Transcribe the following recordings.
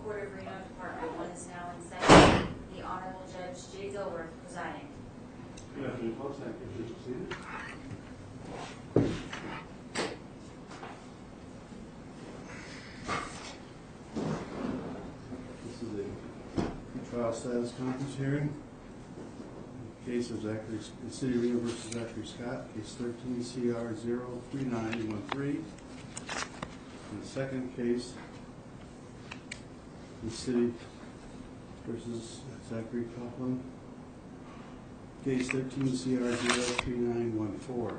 Court of Reno, Department 1 is now in session. The Honorable Judge J. Dilworth presiding. Good afternoon, folks. Thank you. Please be seated. This is a trial status conference hearing. Case of Zachary, City of Reno versus Zachary Scott, case 13 CR 03913. And the second case, the City versus Zachary Coughlin, case 13 CR 03914.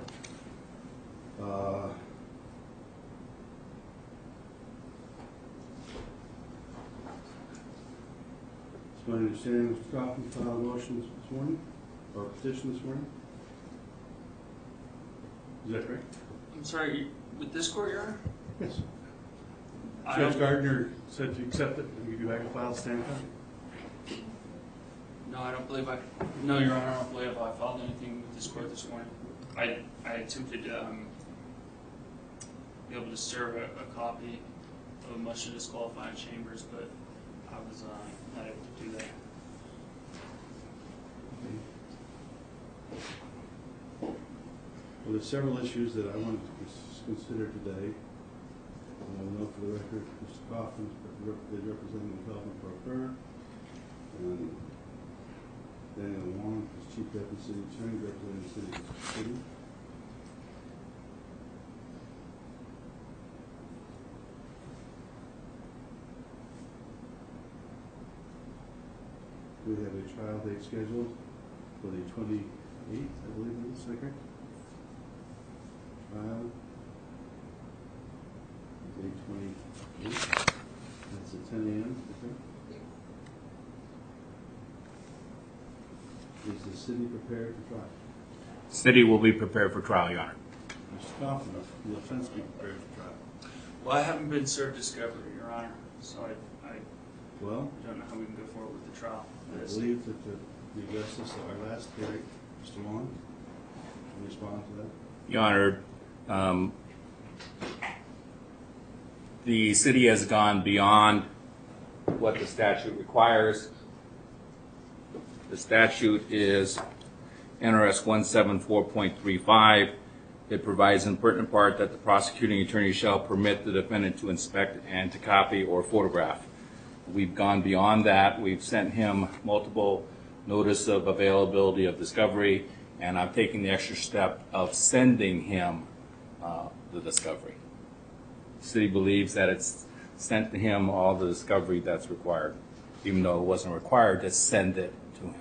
It's my understanding Mr. Coughlin filed motions this morning, or petition this morning. Is that correct? I'm sorry, with this court, Your Honor? Yes. Judge Gardner said to accept it and give you back a file stand copy. No, I don't believe no, Your Honor, I don't believe I filed anything with this court this morning. I attempted to be able to serve a copy of a motion to disqualify in chambers, but I was not able to do that. Well, there's several issues that I wanted to consider today. I know for the record, Mr. Coughlin is representing the Development Broker, and Daniel Wong is Chief Deputy City Attorney representing the City. We have a trial date scheduled for the 28th, I believe it is, correct? Trial, date 28th, that's at 10 a.m., okay? Is the city prepared for trial? City will be prepared for trial, Your Honor. Mr. Coughlin, will the offense be prepared for trial? Well, I haven't been served discovery, Your Honor, so I Well, don't know how we can go forward with the trial. I believe that the justice at our last hearing, Mr. Wong, can respond to that. Your Honor, the city has gone beyond what the statute requires. The statute is NRS 174.35. It provides in pertinent part that the prosecuting attorney shall permit the defendant to inspect and to copy or photograph. We've gone beyond that. We've sent him multiple notice of availability of discovery, and I'm taking the extra step of sending him the discovery. The city believes that it's sent to him all the discovery that's required, even though it wasn't required to send it to him.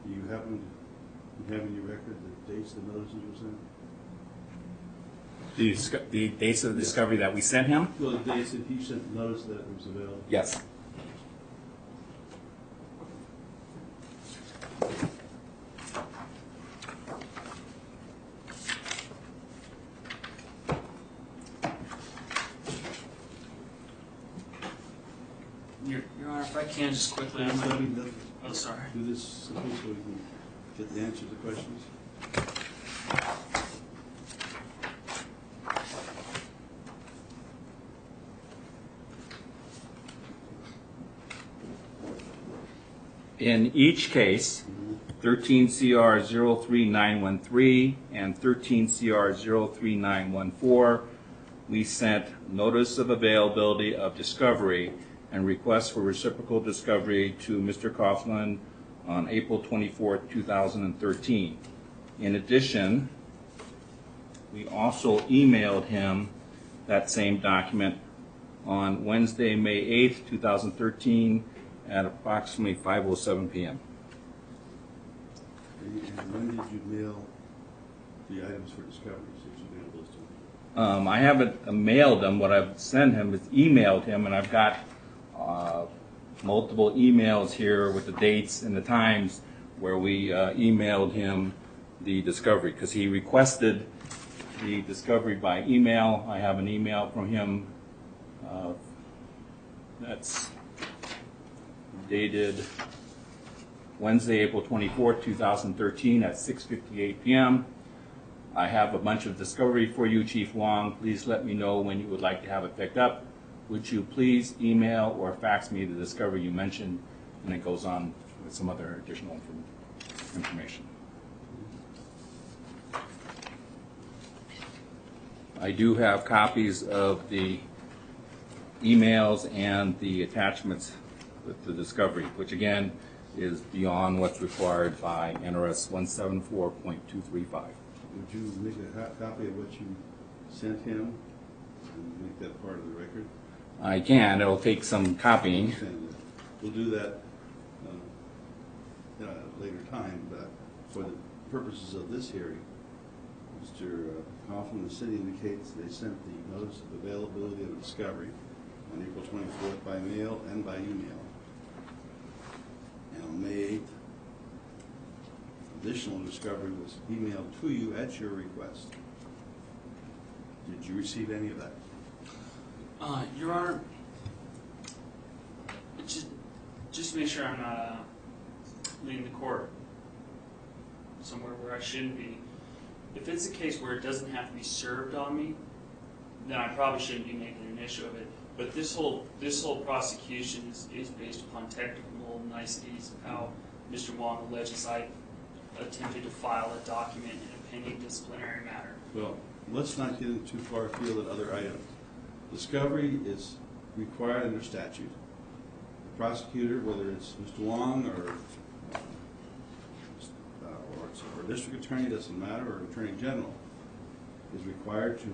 Do you have in your record the dates the notices were sent? The dates of the discovery that we sent him? Well, the dates that he sent notice that it was available? Yes. Your Honor, if I can just quickly, oh, sorry. Do this simply so we can get the answer to the questions. In each case, 13 CR 03913 and 13 CR 03914, we sent notice of availability of discovery and request for reciprocal discovery to Mr. Coughlin on April 24, 2013. In addition, we also emailed him that same document on Wednesday, May 8, 2013 at approximately 5:07 p.m. And when did you mail the items for discovery? Did you mail those to him? I haven't mailed them. What I've sent him is emailed him, and I've got multiple emails here with the dates and the times where we emailed him the discovery, because he requested the discovery by email. I have an email from him that's dated Wednesday, April 24th, 2013 at 6:58 p.m. I have a bunch of discovery for you, Chief Wong. Please let me know when you would like to have it picked up. Would you please email or fax me the discovery you mentioned? And it goes on with some other additional information. I do have copies of the emails and the attachments with the discovery, which again is beyond what's required by NRS 174.235. Would you make a copy of what you sent him and make that part of the record? I can. It'll take some copying. We'll do that at a later time, but for the purposes of this hearing, Mr. Kaufman, the city indicates they sent the notice of availability of discovery on April 24th by mail and by email. And on May 8th, additional discovery was emailed to you at your request. Did you receive any of that? Your Honor, just to make sure I'm not leading the court somewhere where I shouldn't be. If it's a case where it doesn't have to be served on me, then I probably shouldn't be making an issue of it. But this whole prosecution is based upon technical niceties of how Mr. Wong alleges I attempted to file a document in a pending disciplinary matter. Well, let's not get into too far afield at other items. Discovery is required under statute. The prosecutor, whether it's Mr. Wong or district attorney, doesn't matter, or attorney general, is required to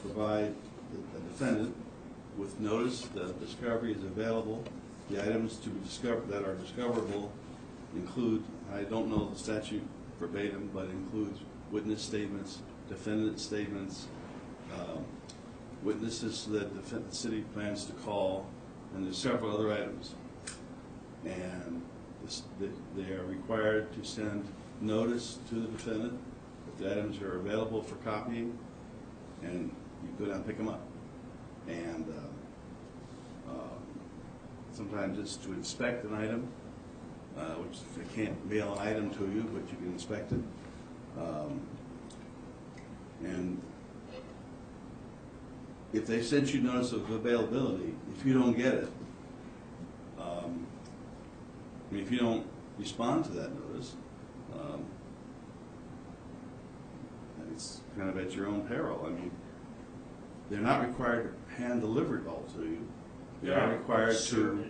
provide the defendant with notice that discovery is available. The items to be discovered that are discoverable include, I don't know the statute verbatim, but includes witness statements, defendant statements, witnesses that the city plans to call, and there's several other items. And they are required to send notice to the defendant if the items are available for copying, and you go down and pick them up. And sometimes it's to inspect an item, which they can't mail an item to you, but you can inspect it. And if they sent you notice of availability, if you don't get it, if you don't respond to that notice, and it's kind of at your own peril. I mean, they're not required to hand deliver it all to you. They are required to.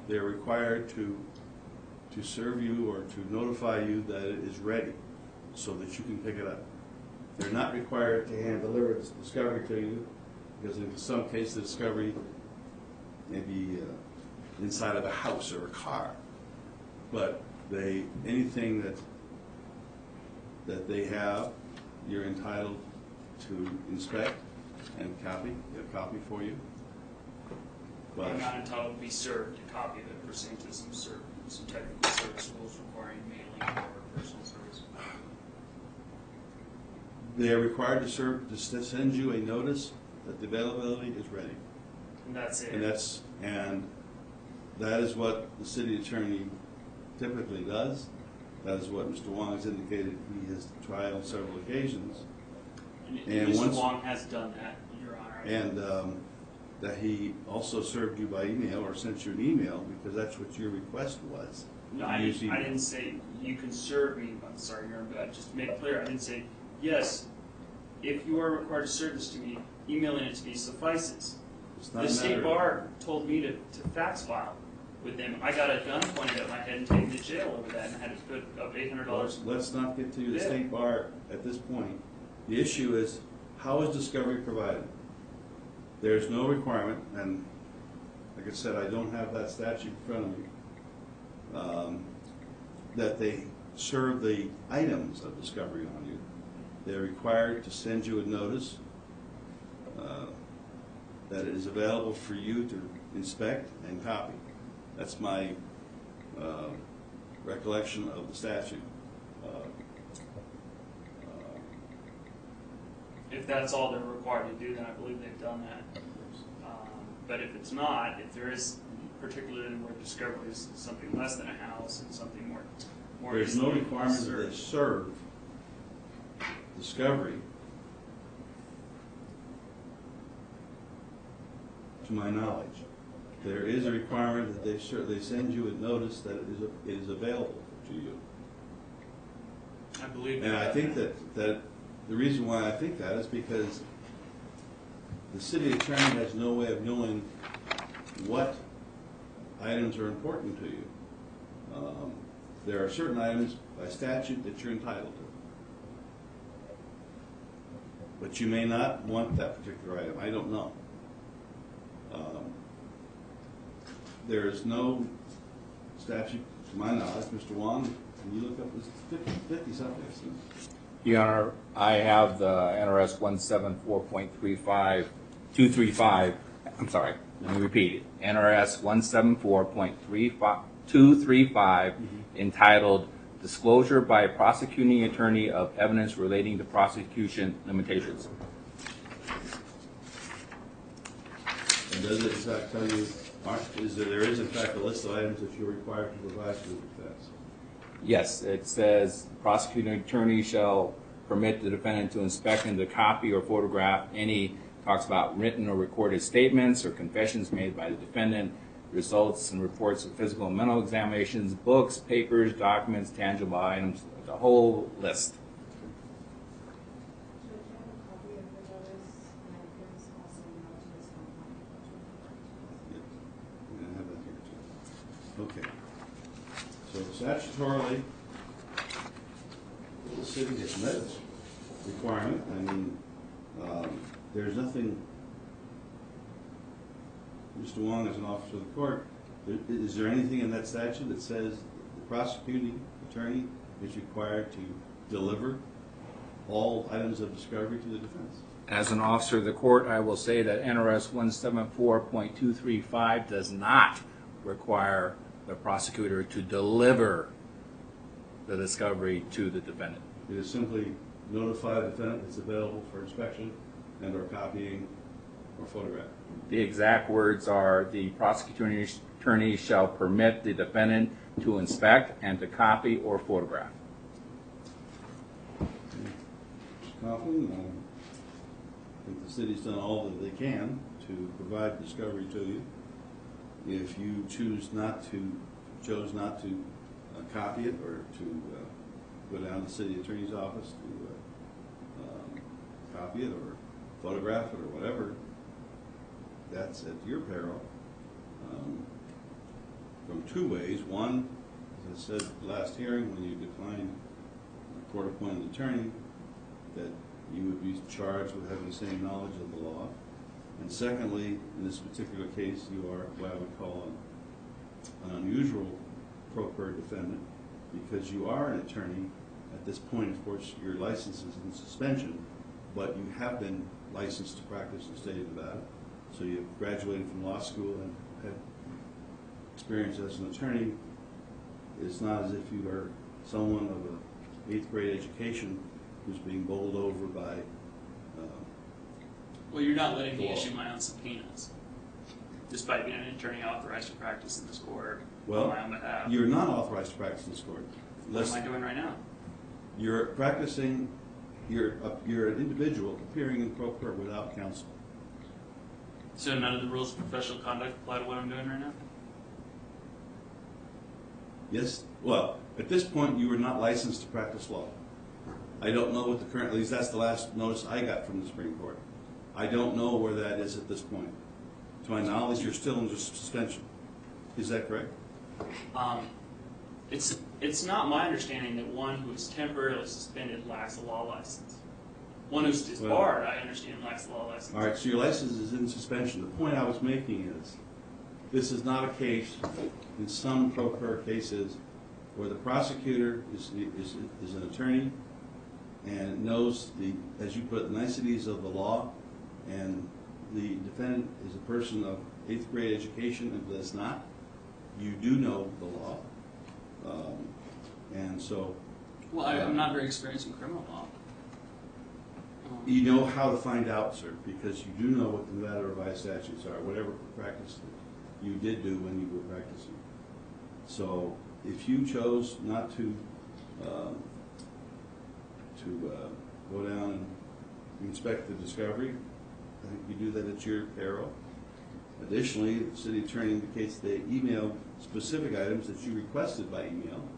They're required to serve you or to notify you that it is ready, so that you can pick it up. They're not required to hand deliver the discovery to you, because in some cases the discovery may be inside of a house or a car. But anything that they have, you're entitled to inspect and copy, get a copy for you. But I'm not entitled to be served a copy of it pursuant to some technical service rules requiring mailing or personal service. they are required to send you a notice that the availability is ready. And that's it. And that is what the city attorney typically does. That is what Mr. Wong has indicated he has tried on several occasions. And Mr. Wong has done that, Your Honor. And that he also served you by email or sent you an email, because that's what your request was. No, I didn't say you can serve me. I'm sorry, Your Honor, but just to make it clear, I didn't say, yes, if you are required to serve this to me, emailing it to me suffices. The state bar told me to fax file with them. I got a gun pointed at my head and taken to jail over that, and I had to put up $800. Let's not get to the state bar at this point. The issue is, how is discovery provided? There's no requirement, and like I said, I don't have that statute in front of me, that they serve the items of discovery on you. They're required to send you a notice that it is available for you to inspect and copy. That's my recollection of the statute. if that's all they're required to do, then I believe they've done that. But if it's not, if there is, particularly where discovery is something less than a house and something more There's no easily requirement that served. they serve discovery, to my knowledge. There is a requirement that they send you a notice that it is available to you. I believe. And I think that the reason why I think that is because the city attorney has no way of knowing what items are important to you. There are certain items by statute that you're entitled to. But you may not want that particular item. I don't know. There is no statute, to my knowledge. Mr. Wong, can you look up this 50 something? Your Honor, I have the NRS 174.235. I'm sorry, let me repeat it. NRS 174.235 entitled Disclosure by a Prosecuting Attorney of Evidence Relating to Prosecution Limitations. And does it in fact tell you, there is in fact a list of items that you're required to provide to the defense? Yes, it says prosecuting attorney shall permit the defendant to inspect and to copy or photograph any, talks about written or recorded statements or confessions made by the defendant, results and reports of physical and mental examinations, books, papers, documents, tangible items, the whole list. Should you have a copy of the notice and please also note to this complaint? Yeah, I have that here too. Okay. So statutorily, the city has met its requirement. I mean, there's nothing, Mr. Wong, as an officer of the court, is there anything in that statute that says the prosecuting attorney is required to deliver all items of discovery to the defense? As an officer of the court, I will say that NRS 174.235 does not require the prosecutor to deliver the discovery to the defendant. It is simply notify the defendant it's available for inspection and or copying or photograph. The exact words are, the prosecuting attorney shall permit the defendant to inspect and to copy or photograph. Mr. Coughlin, I think the city's done all that they can to provide discovery to you. If you chose not to copy it or to go down to the city attorney's office to copy it or photograph it or whatever, that's at your peril. From two ways. One, as I said at the last hearing, when you declined a court-appointed attorney, that you would be charged with having the same knowledge of the law. And secondly, in this particular case, you are what I would call an unusual pro per defendant, because you are an attorney. At this point, of course, your license is in suspension, but you have been licensed to practice in the state of Nevada. So you've graduated from law school and had experience as an attorney. It's not as if you are someone of an 8th grade education who's being bowled over by Well, you're not letting me issue my own subpoenas, despite being an attorney authorized to practice in this court on my own behalf. You're not authorized to practice in this court. What am I doing right now? You're practicing, you're an individual appearing in pro per without counsel. So none of the rules of professional conduct apply to what I'm doing right now? Yes, well, at this point, you are not licensed to practice law. I don't know what the current, at least that's the last notice I got from the Supreme Court. I don't know where that is at this point. To my knowledge, you're still under suspension. Is that correct? It's not my understanding that one who is temporarily suspended lacks a law license. One who's disbarred, I understand, lacks a law license. All right, so your license is in suspension. The point I was making is, this is not a case, in some pro per cases, where the prosecutor is an attorney and knows the, as you put it, the niceties of the law, and the defendant is a person of 8th grade education and does not. You do know the law, and so. Well, I'm not very experienced in criminal law. You know how to find out, sir, because you do know what the Nevada revised statutes are, whatever practice that you did do when you were practicing. So if you chose not to go down and inspect the discovery, I think you do that at your peril. Additionally, the city attorney indicates they emailed specific items that you requested by email,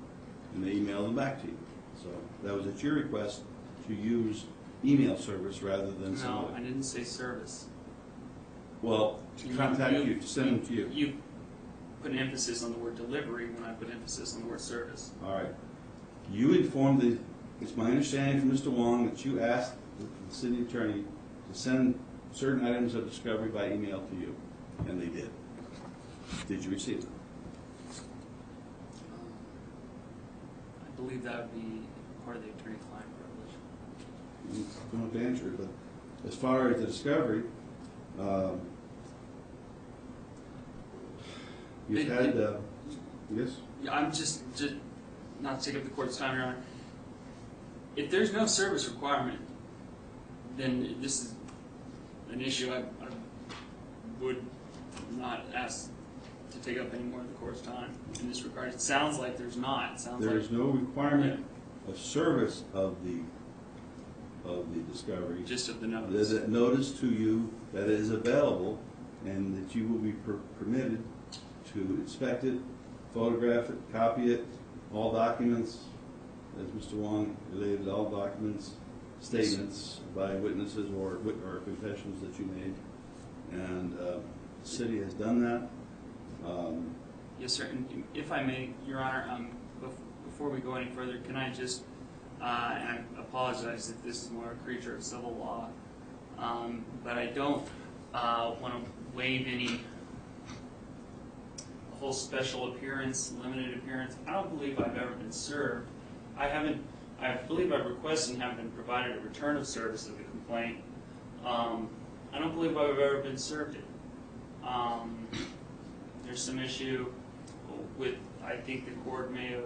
and they emailed them back to you. So that was at your request to use email service rather than some No, other. I didn't say service. Well, to contact you, to send them to you. You put an emphasis on the word delivery when I put emphasis on the word service. All right. You informed the, it's my understanding from Mr. Wong that you asked the city attorney to send certain items of discovery by email to you, and they did. Did you receive them? I believe that would be part of the attorney-client privilege. Don't answer it, but as far as the discovery, you've had, yes? Yeah, I'm just not to take up the court's time, Your Honor. If there's no service requirement, then this is an issue I would not ask to take up any more of the court's time in this regard. It sounds like there's not. It sounds There's like no requirement of service of the discovery. just of the notice. There's a notice to you that is available and that you will be permitted to inspect it, photograph it, copy it, all documents, as Mr. Wong related, all documents, statements by witnesses or confessions that you made. And the city has done that. Yes, sir. And if I may, Your Honor, before we go any further, can I just, and I apologize if this is more a creature of civil law, but I don't want to waive any whole special appearance, limited appearance. I don't believe I've ever been served. I believe I've requested and have been provided a return of service of the complaint. I don't believe I've ever been served it. There's some issue with, I think the court may have,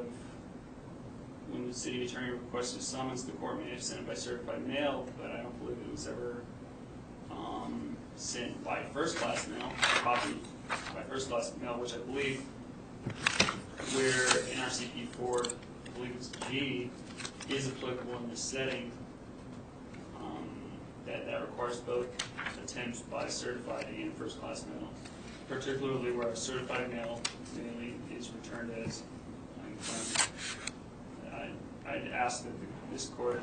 when the city attorney requested a summons, the court may have sent it by certified mail, but I don't believe it was ever sent by first-class mail, copied by first-class mail, which I believe where NRCP 4, I believe it's G, is applicable in this setting. That requires both attempts by certified and first-class mail, particularly where a certified mail mailing is returned as unclaimed. I'd ask that this court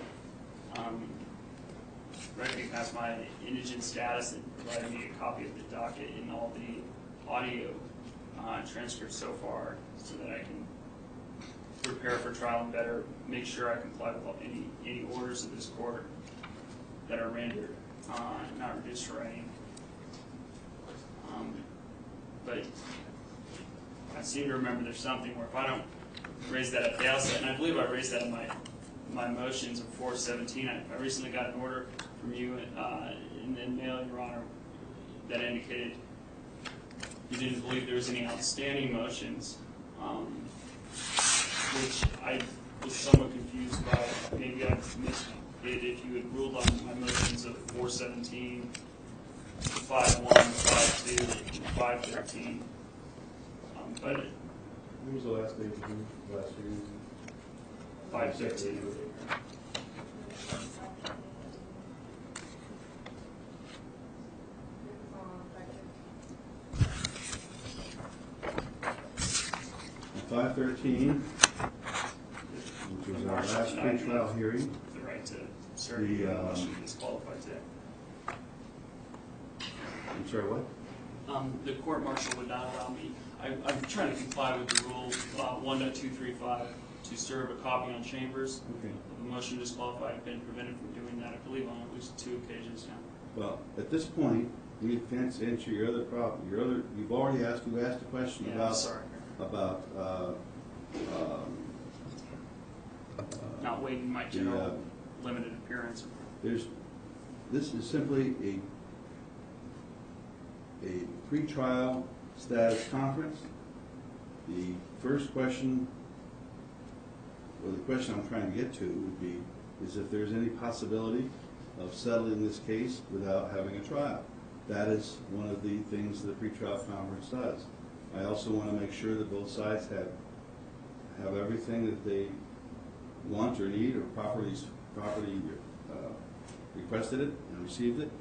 recognize my indigent status and provide me a copy of the docket and all the audio transcripts so far, so that I can prepare for trial and better make sure I comply with any orders of this court that are rendered, not reduced to writing. But I seem to remember there's something where if I don't raise that at the outset, and I believe I raised that in my motions of 417, I recently got an order from you in the mail, Your Honor, that indicated you didn't believe there was any outstanding motions, which I was somewhat confused by. Maybe I missed it if you had ruled on my motions of 417, 51, 52, and 513. But When was the last day of June last year? 513. On 513, which was our last pre-trial hearing. The right to serve the motion is qualified today. I'm sorry, what? The court martial would not allow me. I'm trying to comply with the rule 1.235 to serve a copy on chambers. Okay. The motion to disqualify. I've been prevented from doing that, I believe, on at least 2 occasions now. Well, at this point, we can't answer your other problem. You've already asked a question Yeah, about I'm sorry. Not waiving my general limited appearance. This is simply a pre-trial status conference. The first question, or the question I'm trying to get to, would be, is if there's any possibility of settling this case without having a trial. That is one of the things the pretrial conference does. I also want to make sure that both sides have everything that they want or need or properly requested it and received it,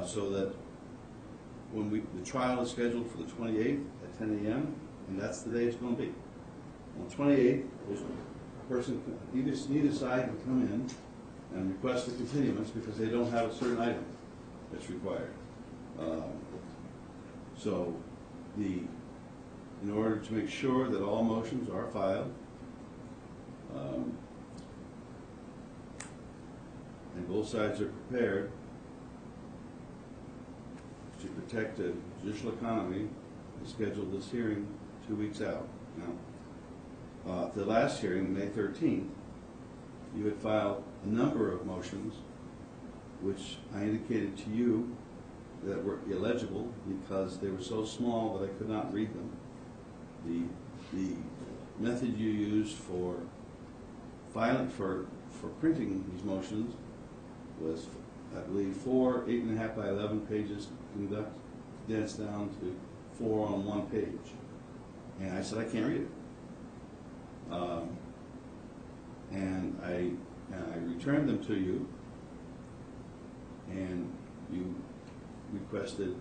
so that when the trial is scheduled for the 28th at 10 a.m., and that's the day it's going to be. On the 28th, a person, neither side can come in and request a continuance because they don't have a certain item that's required. So, in order to make sure that all motions are filed, and both sides are prepared to protect the judicial economy, we scheduled this hearing 2 weeks out. Now, the last hearing, May 13th, you had filed a number of motions which I indicated to you that were illegible because they were so small that I could not read them. The method you used for filing, for printing these motions was, I believe, 4 8.5 by 11 pages condensed down to 4 on 1 page. And I said, I can't read it. And I returned them to you, and you requested,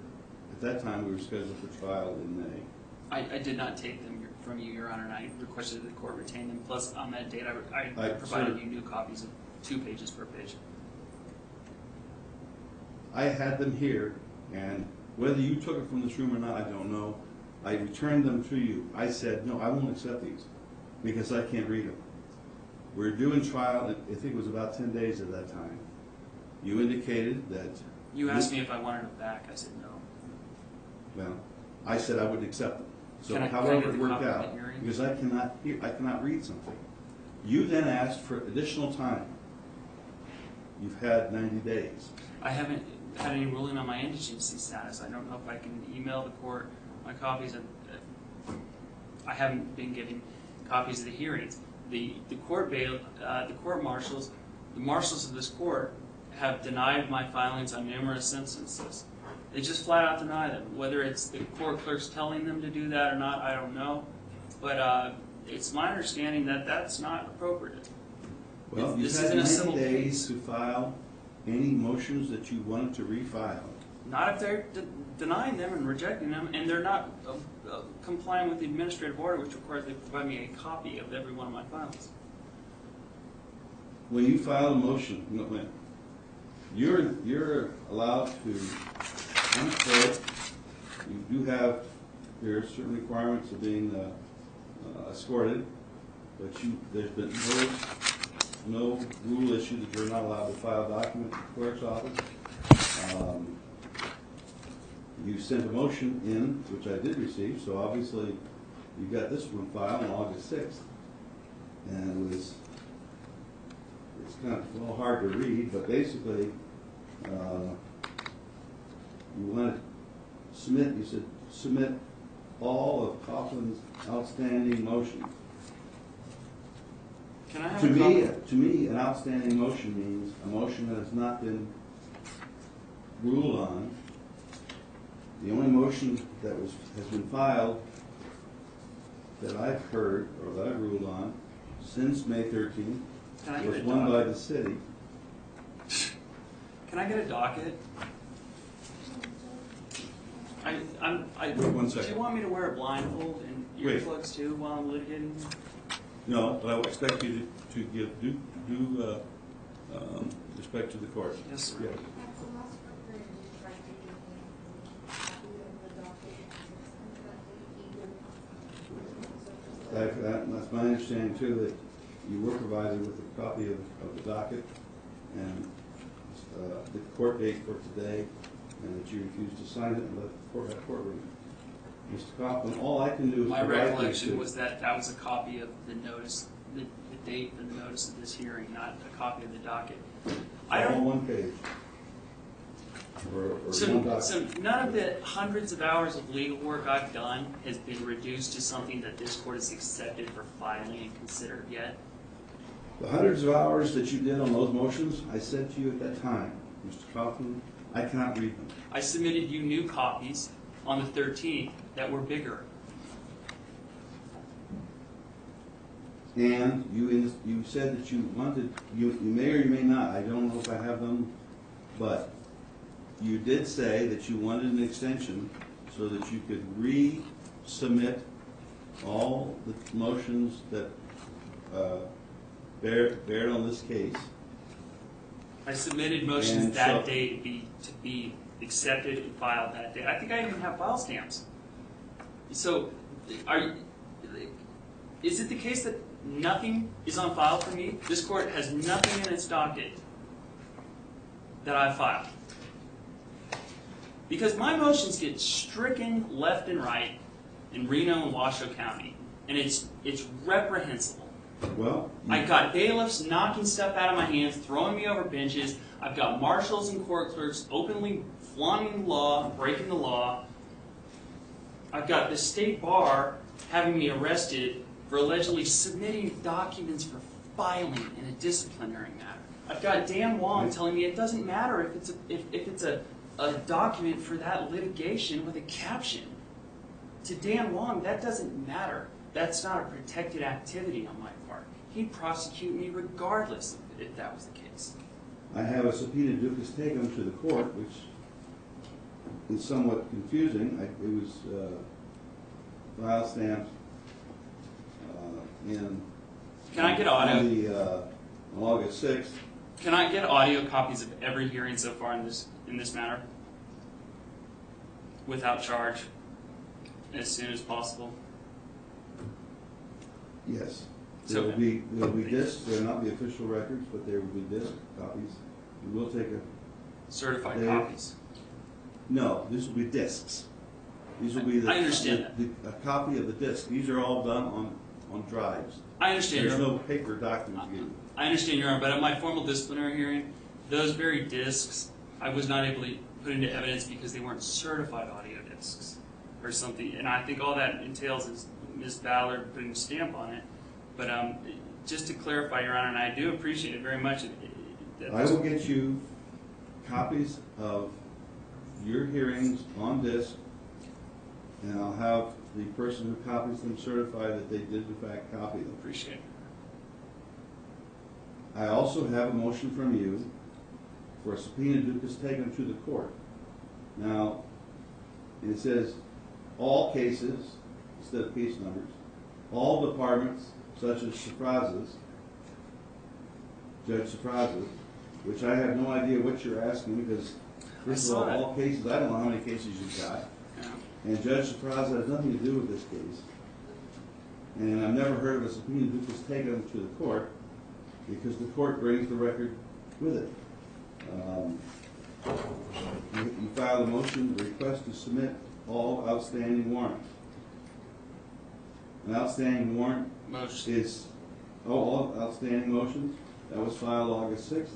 at that time we were scheduled for trial in May. I did not take them from you, Your Honor, and I requested that the court retain them. Plus, on that date, I provided you new copies of 2 pages per page. I had them here, and whether you took it from this room or not, I don't know. I returned them to you. I said, no, I won't accept these because I can't read them. We're doing trial, I think it was about 10 days at that time. You indicated that... You asked me if I wanted them back. I said no. Well, I said I wouldn't accept them. So get however it the worked copy out, of the hearing? because I cannot read something. You then asked for additional time. You've had 90 days. I haven't had any ruling on my indigency status. I don't know if I can email the court my copies. I haven't been getting copies of the hearings. The court marshals, the marshals of this court have denied my filings on numerous instances. They just flat out deny them. Whether it's the court clerks telling them to do that or not, I don't know. But it's my understanding that that's not appropriate. Well, you've had 90 days to file any motions that you wanted to refile. Not if they're denying them and rejecting them, and they're not complying with the administrative order, which requires they provide me a copy of every one of my files. When you file a motion, you're allowed to, on court, you do have, there are certain requirements of being escorted, but there's been no rule issued that you're not allowed to file documents at the clerk's office. You sent a motion in, which I did receive, so obviously you got this one filed on August 6th. And it's kind of a little hard to read, but basically you want to submit, you said submit all of Coughlin's outstanding motions. Can I have To a copy? me, an outstanding motion means a motion that has not been ruled on. The only motion that has been filed that I've heard or that I've ruled on since May 13th was one by the city. Can I get a docket? One second. Do you want me to wear a blindfold and earplugs too while I'm litigating? No, but I would expect you to give due respect to the court. Yes, sir. Yeah. That's my understanding too, that you were provided with a copy of the docket and the court date for today, and that you refused to sign it and let the court have courtroom. Mr. Coughlin, all I can do is My provide recollection was that that was a copy of the notice, the date and the notice of this hearing, not a copy of the docket. all one page. Or one document. So none of the hundreds of hours of legal work I've done has been reduced to something that this court has accepted for filing and considered yet. The hundreds of hours that you did on those motions, I said to you at that time, Mr. Kaufman, I cannot read them. I submitted you new copies on the 13th that were bigger. And you said that you wanted, you may or you may not, I don't know if I have them, but you did say that you wanted an extension so that you could resubmit all the motions that bear on this case. I submitted motions that day to be accepted and filed that day. I think I even have file stamps. So, is it the case that nothing is on file for me? This court has nothing in its docket that I filed. Because my motions get stricken left and right in Reno and Washoe County, and it's reprehensible. Well, I got bailiffs knocking stuff out of my hands, throwing me over benches. I've got marshals and court clerks openly flaunting the law, breaking the law. I've got the state bar having me arrested for allegedly submitting documents for filing in a disciplinary matter. I've got Dan Wong telling me it doesn't matter if it's a document for that litigation with a caption. To Dan Wong, that doesn't matter. That's not a protected activity on my part. He'd prosecute me regardless if that was the case. I have a subpoena ducis tecum to the court, which is somewhat confusing. It was file stamped in. Can I get audio? On August 6th. Can I get audio copies of every hearing so far in this matter, without charge, as soon as possible? Yes. So There will be discs. There will not be official records, but there will be disc copies. We will take a certified copies. No, these will be discs. These will be I understand a copy of the disc. These are all done on drives. I understand. There's no paper documents given. I understand, Your Honor, but at my formal disciplinary hearing, those very discs I was not able to put into evidence because they weren't certified audio discs or something. And I think all that entails is Ms. Ballard putting a stamp on it. But just to clarify, Your Honor, and I do appreciate it very much. I will get you copies of your hearings on disc, and I'll have the person who copies them certify that they did in fact copy them. Appreciate it. I also have a motion from you for a subpoena ducis tecum to the court. Now, it says all cases, instead of case numbers, all departments, such as Judge Safrazas, which I have no idea what you're asking because, first of all cases, I don't know how many cases you've got. Yeah. And Judge Safrazas has nothing to do with this case. And I've never heard of a subpoena ducis tecum to the court because the court brings the record with it. You filed a motion, a request to submit all outstanding warrants. An outstanding warrant Motion. is all outstanding motions. That was filed August 6th.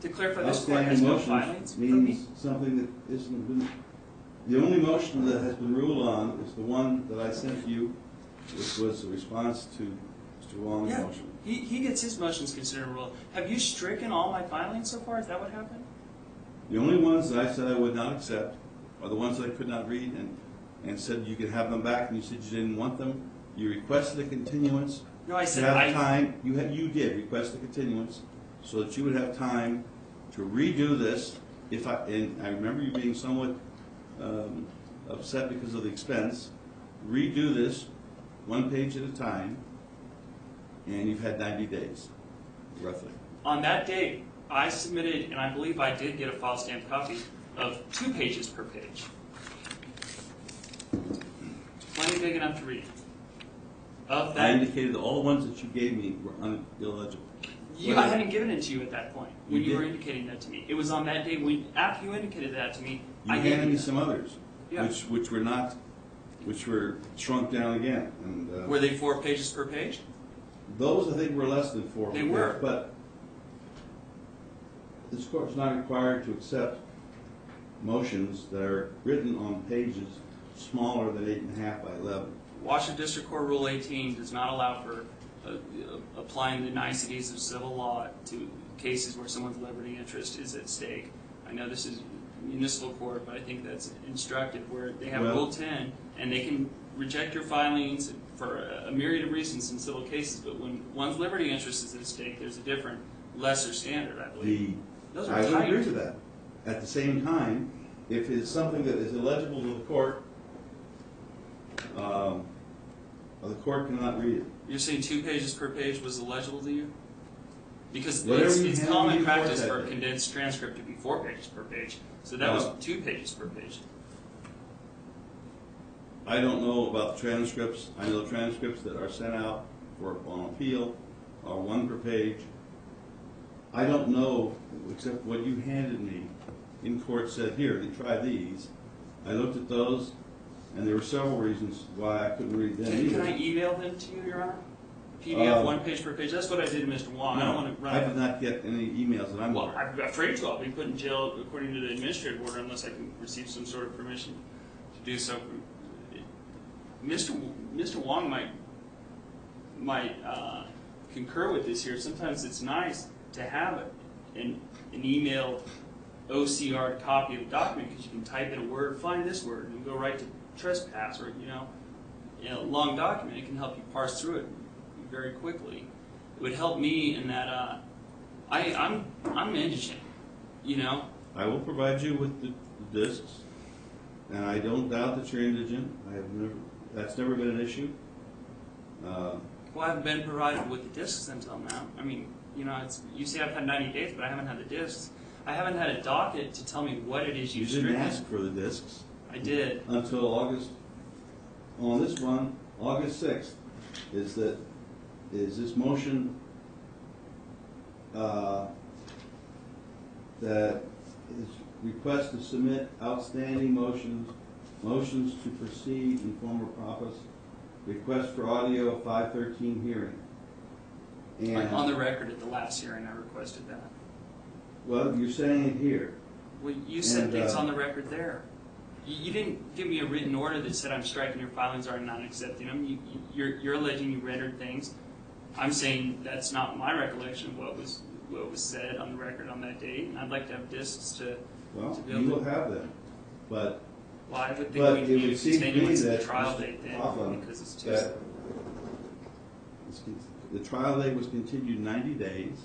To clarify, this court outstanding has no motions filings for me? means something that isn't been. The only motion that has been ruled on is the one that I sent you, which was a response to Mr. Wong's motion. He gets his motions considered ruled. Have you stricken all my filings so far? Is that what happened? The only ones that I said I would not accept are the ones that I could not read and said you could have them back, and you said you didn't want them. You requested a continuance. No, I said to have time. You did request a continuance so that you would have time to redo this. And I remember you being somewhat upset because of the expense. Redo this one page at a time, and you've had 90 days, roughly. On that date, I submitted, and I believe I did get a file stamped copy of 2 pages per page. Plenty big enough to read. Of that, I indicated that all the ones that you gave me were illegible. I hadn't given it to you at that point when You you were did. indicating that to me. It was on that day after you indicated that to me. You I gave handed me that. some others, Yeah. which were not, which were shrunk down again. And Were they 4 pages per page? those I think were less than 4. They were. But this court is not required to accept motions that are written on pages smaller than 8.5 by 11. Washington District Court Rule 18 does not allow for applying the niceties of civil law to cases where someone's liberty interest is at stake. I know this is municipal court, but I think that's instructive, where they have Rule 10 and they can reject your filings for a myriad of reasons in civil cases, but when one's liberty interest is at stake, there's a different, lesser standard, I believe. Those are I would tight. agree with that. At the same time, if it's something that is illegible to the court, the court cannot read it. You're saying 2 pages per page was illegible to you? Because Whatever you it's hand common me practice for for a that. condensed transcript to be 4 pages per page, so that was 2 pages per page. I don't know about the transcripts. I know transcripts that are sent out on appeal are 1 per page. I don't know, except what you handed me in court said, here, try these. I looked at those, and there were several reasons why I couldn't read them either. Can I email them to you, Your Honor? PDF 1 page per page. That's what I did to Mr. Wong. I don't want to run. I did not get any emails that I'm Well, aware of. I'm afraid to. I'll be put in jail according to the administrative order unless I can receive some sort of permission to do so. Mr. Wong might concur with this here. Sometimes it's nice to have an emailed OCR copy of the document because you can type in a word, find this word, and go right to trespass, or a long document. It can help you parse through it very quickly. It would help me in that I'm indigent, I will provide you with the discs, and I don't doubt that you're indigent. That's never been an issue. Well, I haven't been provided with the discs until now. I mean, you say I've had 90 days, but I haven't had the discs. I haven't had a docket to tell me what it is You you've didn't stricken. ask for the discs. I did. Until August. On this one, August 6th, is this motion that is request to submit outstanding motions to proceed in former propos, request for audio 513 hearing. And On the record at the last hearing, I requested that. well, you're saying it here. Well, you said And, things on the record there. You didn't give me a written order that said I'm striking your filings or I'm not accepting them. You're alleging you rendered things. I'm saying that's not my recollection of what was said on the record on that date, and I'd like to have discs to Well, be able you to. will have them, but Well, I would But think it we need would seem to me continuance of the that trial Mr. date then, Coughlin, because it's too. that the trial date was continued 90 days.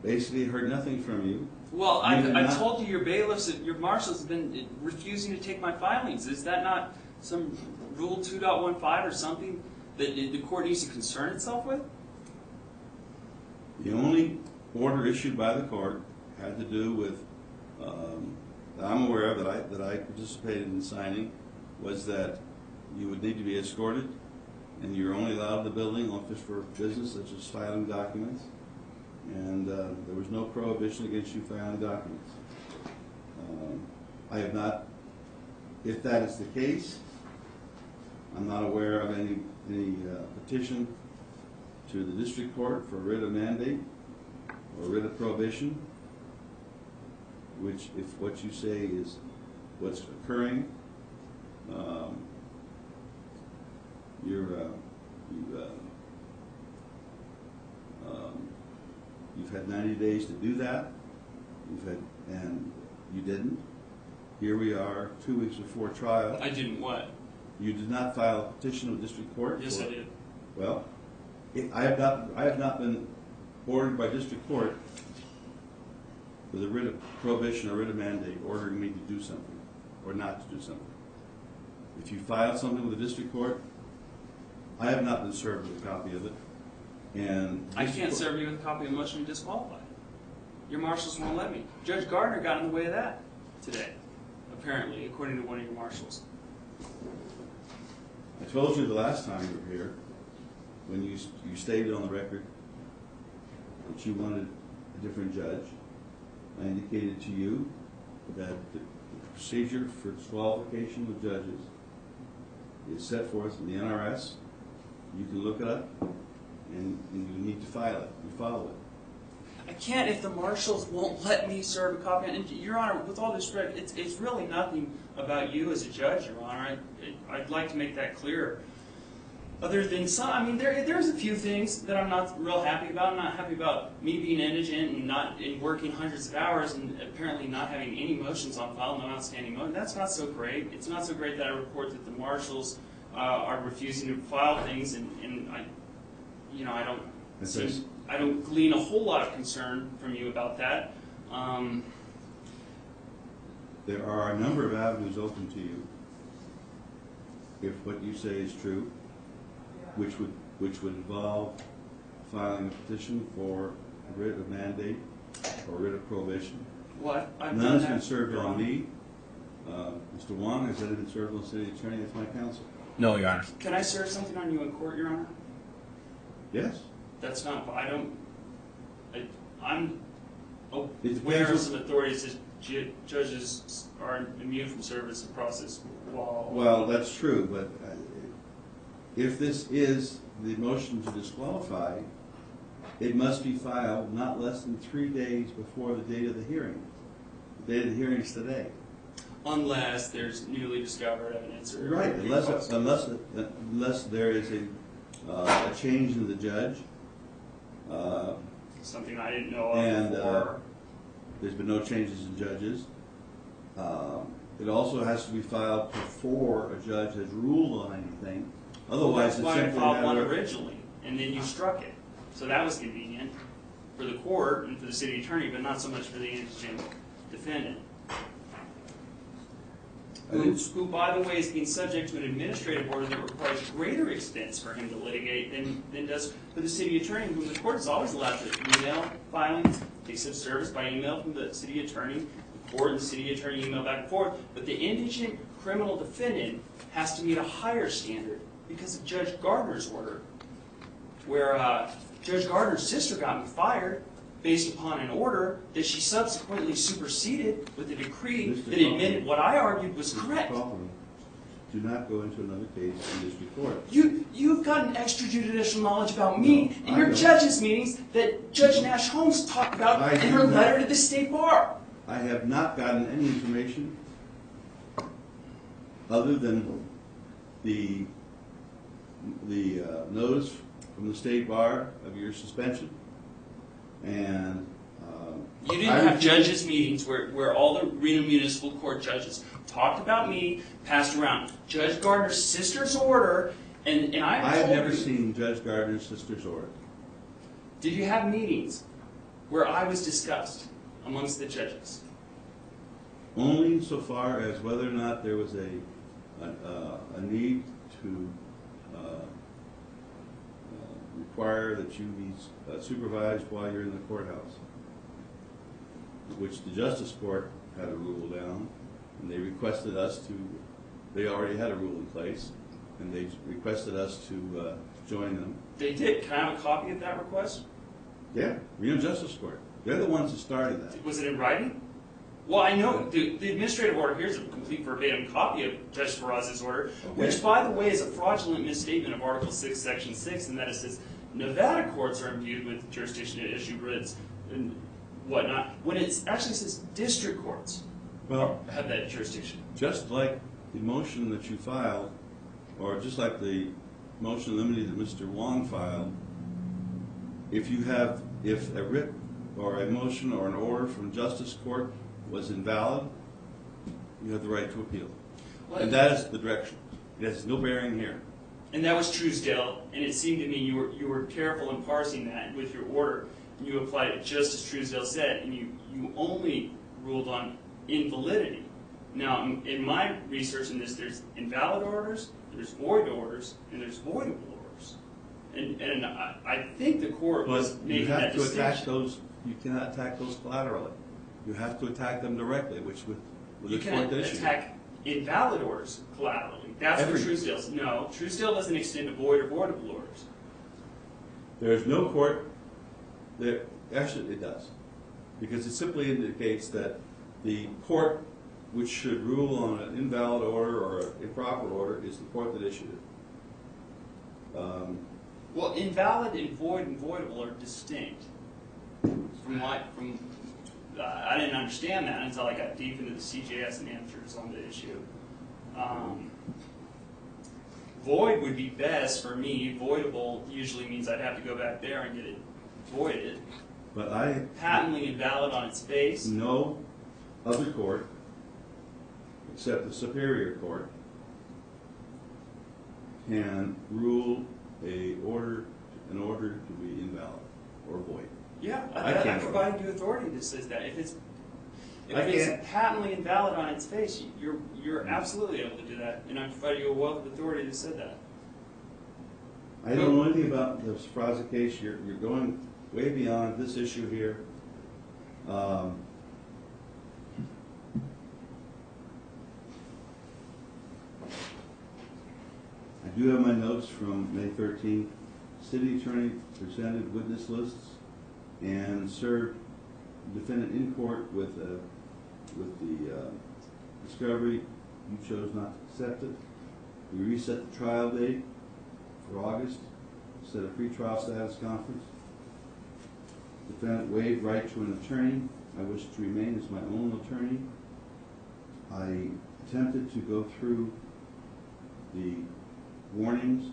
Basically, heard nothing from you. Well, You did I've not- told you your bailiffs, your marshals have been refusing to take my filings. Is that not some Rule 2.15 or something that the court needs to concern itself with? The only order issued by the court had to do with, that I'm aware of, that I participated in signing, was that you would need to be escorted, and you're only allowed in the building office for business such as filing documents, and there was no prohibition against you filing documents. I have not, if that is the case, I'm not aware of any petition to the district court for writ of mandate or writ of prohibition, which, if what you say is what's occurring, you've had 90 days to do that. And you didn't. Here we are, 2 weeks before trial. I didn't what? You did not file a petition with district court. Yes, I did. Well, I have not been ordered by district court with a writ of prohibition or writ of mandate ordering me to do something or not to do something. If you file something with the district court, I have not been served with a copy of it. And I can't serve you with a copy of the motion to disqualify. Your marshals won't let me. Judge Gardner got in the way of that today, apparently, according to one of your marshals. I told you the last time you were here, when you stated on the record that you wanted a different judge. I indicated to you that the procedure for disqualification of judges is set forth in the NRS. You can look it up, and you need to file it. You follow it. I can't if the marshals won't let me serve a copy. And Your Honor, with all due respect, it's really nothing about you as a judge, Your Honor. I'd like to make that clear. Other than some, I mean, there's a few things that I'm not real happy about. I'm not happy about me being indigent and working hundreds of hours and apparently not having any motions on file, no outstanding motion. That's not so great. It's not so great that I report that the marshals are refusing to file things, and I don't glean a whole lot of concern from you about that. There are a number of avenues open to you if what you say is true, which would involve filing a petition for a writ of mandate or writ of prohibition. What? None has been served on me. Mr. Wong, has anything been served on the city attorney as my counsel? No, Your Honor. Can I serve something on you in court, Your Honor? Yes. That's not, I'm It aware of depends some authorities that judges are immune from service of process while... Well, that's true, but if this is the motion to disqualify, it must be filed not less than 3 days before the date of the hearing. The date of the hearing is today. Unless there's newly discovered evidence or... Right, unless there is a change in the judge. Something I didn't know of And before. there's been no changes in judges. It also has to be filed before a judge has ruled on anything. Otherwise, That's why I it's simply filed a one matter of... originally, and then you struck it. So that was convenient for the court and for the city attorney, but not so much for the indigent defendant. Who, by the way, is being subject to an administrative order that requires greater expense for him to litigate than does for the city attorney, whom the court is always allowed to email filings, takes up service by email from the city attorney, the court and the city attorney email back and forth. But the indigent criminal defendant has to meet a higher standard because of Judge Gardner's order, where Judge Gardner's sister got me fired based upon an order that she subsequently superseded with a decree that admitted what I argued was correct. Do not go into another case in this court. You've got an extrajudicial knowledge about me in your judges' meetings that Judge Nash Holmes talked about in her letter to the state bar. I have not gotten any information other than the notice from the state bar of your suspension. And you didn't have judges' meetings where all the Reno Municipal Court judges talked about me, passed around Judge Gardner's sister's order, and I've never seen Judge Gardner's sister's order. Did you have meetings where I was discussed amongst the judges? Only insofar as whether or not there was a need to require that you be supervised while you're in the courthouse, which the Justice Court had a rule down, and they requested us to, they already had a rule in place, and they requested us to join them. They did. Can I have a copy of that request? Yeah, Reno Justice Court. They're the ones who started that. Was it in writing? Well, I know the administrative order here is a complete verbatim copy of Judge Ferraz's order, which, by the way, is a fraudulent misstatement of Article 6, Section 6, and that it says Nevada courts are imbued with jurisdiction to issue writs and whatnot, when it actually says district courts have that jurisdiction. Just like the motion that you filed, or just like the motion limited that Mr. Wong filed, if a writ or a motion or an order from Justice Court was invalid, you have the right to appeal. Well, and that is the direction. It has no bearing here. And that was Truesdale, and it seemed to me you were careful in parsing that with your order. You applied it just as Truesdale said, and you only ruled on invalidity. Now, in my research in this, there's invalid orders, there's void orders, and there's voidable orders. And I think the court was making that distinction. You cannot attack those collaterally. You have to attack them directly, which with the court issue. You can attack invalid orders collaterally. That's what Truesdale says. No, Truesdale doesn't extend to void or voidable orders. There is no court that actually it does, because it simply indicates that the court which should rule on an invalid order or an improper order is the court that issued it. Well, invalid and voidable are distinct. As I didn't understand that until I got deep into the CJS and answers on the issue. Void would be best for me. Voidable usually means I'd have to go back there and get it voided. But I Patently invalid on its face. no other court, except the Superior Court, can rule an order to be invalid or void. Yeah, I I can't. provided you authority that says that. If it's I it's can't. patently invalid on its face, you're absolutely able to do that, and I provided you a wealth of authority that said that. I don't know anything about the Sprouse case. You're going way beyond this issue here. I do have my notes from May 13th. City attorney presented witness lists and served defendant in court with the discovery. You chose not to accept it. We reset the trial date for August, set a pretrial status conference. Defendant waived right to an attorney. I wish to remain as my own attorney. I attempted to go through the warnings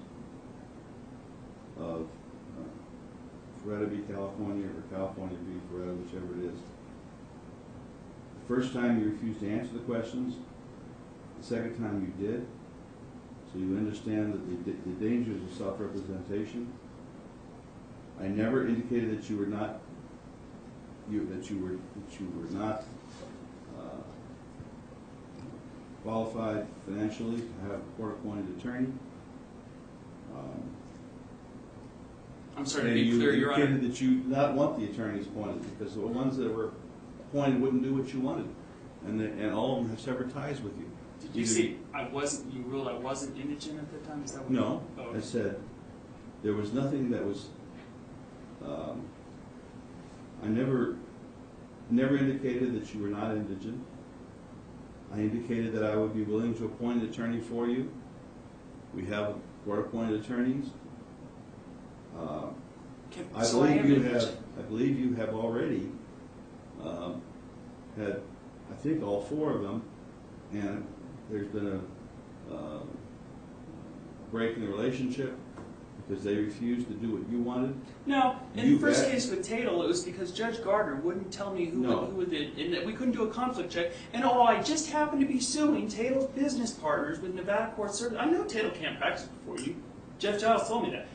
of Feretta v. California or California v. Feretta, whichever it is. The first time you refused to answer the questions. The second time you did. So you understand that the dangers of self-representation. I never indicated that you were not qualified financially to have a court-appointed attorney. I'm sorry to be clear, Your Honor. You indicated that you did not want the attorneys appointed because the ones that were appointed wouldn't do what you wanted, and all of them have severed ties with you. Did you say you ruled I wasn't indigent at that time? Is that what No, you, oh. I said there was nothing that was. I never indicated that you were not indigent. I indicated that I would be willing to appoint an attorney for you. We have court-appointed attorneys. I believe you have already had, I think, all four of them, and there's been a break in the relationship because they refused to do what you wanted. No, in the first case with Tatel, it was because Judge Gardner wouldn't tell me who did, and we couldn't do a conflict check. And I just happened to be suing Tatel's business partners with Nevada Court Service. I know Tatel can't practice before you. Jeff Giles told me that.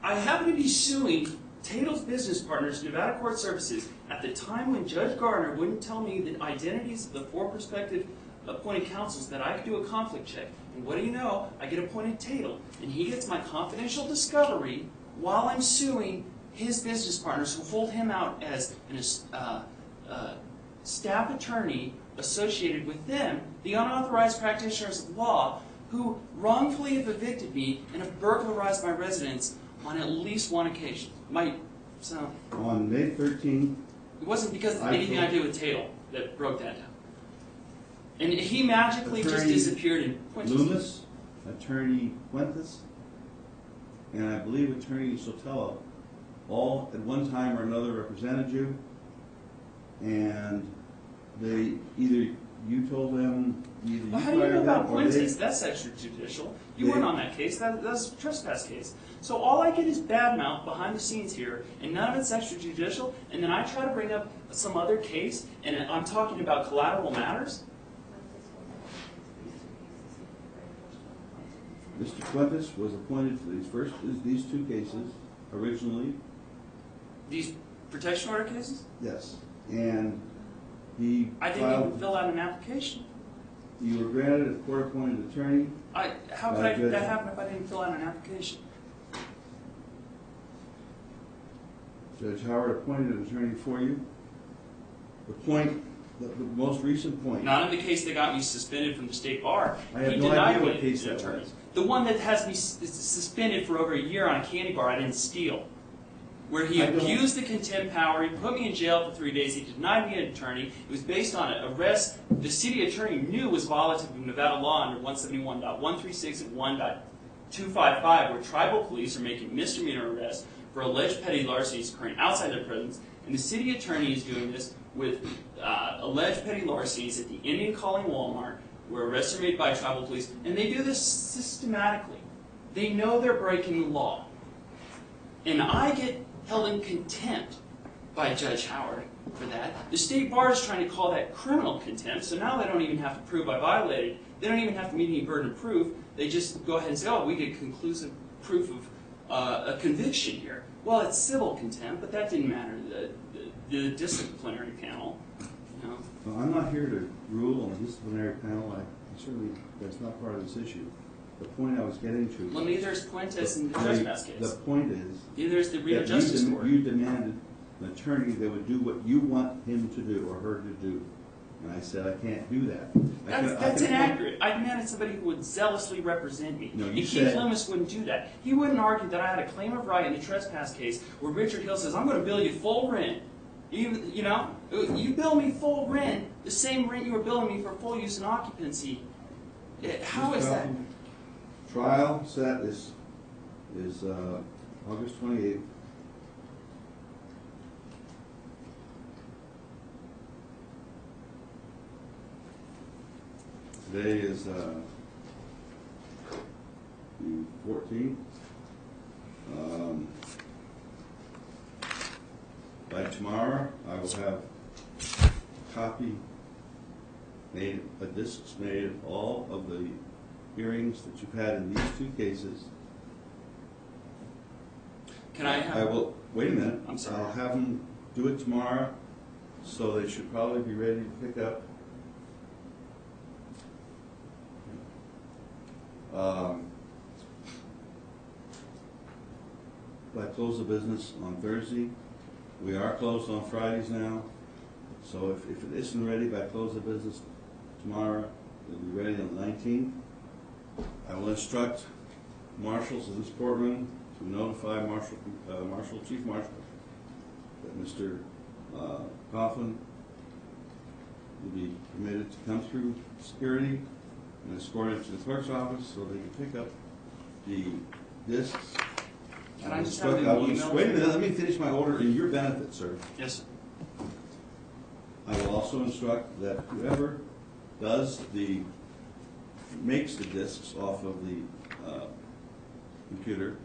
I happened to be suing Tatel's business partners, Nevada Court Services, at the time when Judge Gardner wouldn't tell me the identities of the four prospective appointed counsels that I could do a conflict check. And what do you know? I get appointed Tatel, and he gets my confidential discovery while I'm suing his business partners who hold him out as a staff attorney associated with them, the unauthorized practitioners of law, who wrongfully have evicted me and have burglarized my residence on at least one occasion. On May 13th, it wasn't because of anything I did with Tatel that broke that down. And he magically just disappeared in Puentes. Loomis, Attorney Puentes, and I believe Attorney Sotelo, all at one time or another represented you, and they either you told them either you Well, how do you know about them or they. Puentes? That's extrajudicial. You weren't on that case. That's a trespass case. So all I get is bad mouth behind the scenes here, and none of it's extrajudicial. And then I try to bring up some other case, and I'm talking about collateral matters. Mr. Puentes was appointed for these two cases originally. These protection order cases? Yes, and he I didn't even fill out an application. You were granted a court-appointed attorney. How could that happen if I didn't fill out an application? Judge Howard appointed an attorney for you. The most recent point. Not in the case that got me suspended from the state bar. I have He no denied idea what me case an that attorney. was. The one that has me suspended for over a year on a candy bar I didn't steal. Where he abused the contempt power, he put me in jail for 3 days, he denied me an attorney. It was based on an arrest the city attorney knew was violative of Nevada law under 171.136 and 1.255, where tribal police are making misdemeanor arrests for alleged petty larcenies occurring outside their presence, and the city attorney is doing this with alleged petty larcenies at the Indian Calling Walmart, where arrests are made by tribal police, and they do this systematically. They know they're breaking the law. And I get held in contempt by Judge Howard for that. The state bar is trying to call that criminal contempt, so now they don't even have to prove I violated. They don't even have to meet any burden of proof. They just go ahead and say, oh, we get conclusive proof of a conviction here. Well, it's civil contempt, but that didn't matter to the disciplinary panel. You know? Well, I'm not here to rule on the disciplinary panel. I certainly, that's not part of this issue. The point I was getting to. Well, neither is Puentes in the trespass case. The point is. Neither is the Reno Justice Court. You demanded an attorney that would do what you want him to do or her to do. And I said, I can't do that. That's inaccurate. I demanded somebody who would zealously represent me. No, and you Keith said, Loomis wouldn't do that. He wouldn't argue that I had a claim of right in the trespass case where Richard Hill says, I'm going to bill you full rent. You know, you bill me full rent, the same rent you were billing me for full use and occupancy. How is that? Trial set is August 28th. Today is the 14th. By tomorrow, I will have a copy made, a discs made of all of the hearings that you've had in these two cases. Can I have... I will, wait a minute. I'm sorry. I'll have them do it tomorrow, so they should probably be ready to pick up. By close of business on Thursday. We are closed on Fridays now, so if it isn't ready by close of business tomorrow, it'll be ready on the 19th. I will instruct marshals in this courtroom to notify Chief Marshal that Mr. Coughlin will be permitted to come through security and escort him to the clerk's office so they can pick up the discs. Can I just have an email? Wait a minute, let me finish my order in your benefit, sir. Yes, sir. I will also instruct that whoever makes the discs off of the computer,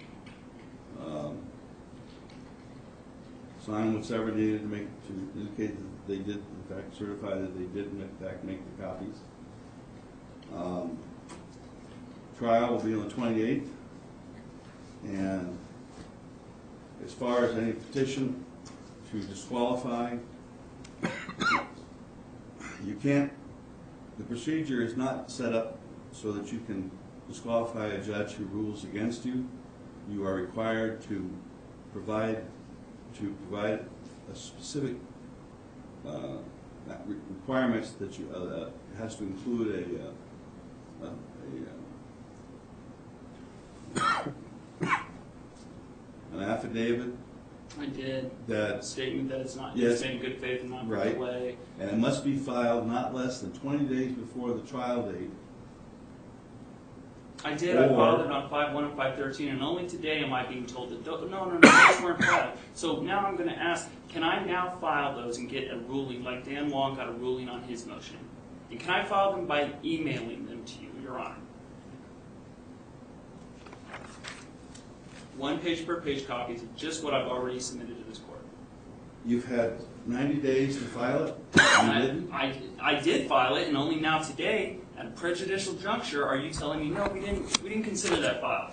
sign whatever needed to indicate that they did, in fact, certify that they did, in fact, make the copies. Trial will be on the 28th, and as far as any petition to disqualify, you can't, the procedure is not set up so that you can disqualify a judge who rules against you. You are required to provide a specific requirements that you it has to include an affidavit. I did. That a statement that it's not yes, in good faith and not right. for delay. And it must be filed not less than 20 days before the trial date. I did. I filed it on 5/1 and 5/13, and only today am I being told that no, those weren't filed. So now I'm going to ask, can I now file those and get a ruling like Dan Wong got a ruling on his motion? And can I file them by emailing them to you, Your Honor? 1 page per page copies of just what I've already submitted to this court. You've had 90 days to file it? I did file it, and only now today, at a prejudicial juncture, are you telling me, no, we didn't consider that file.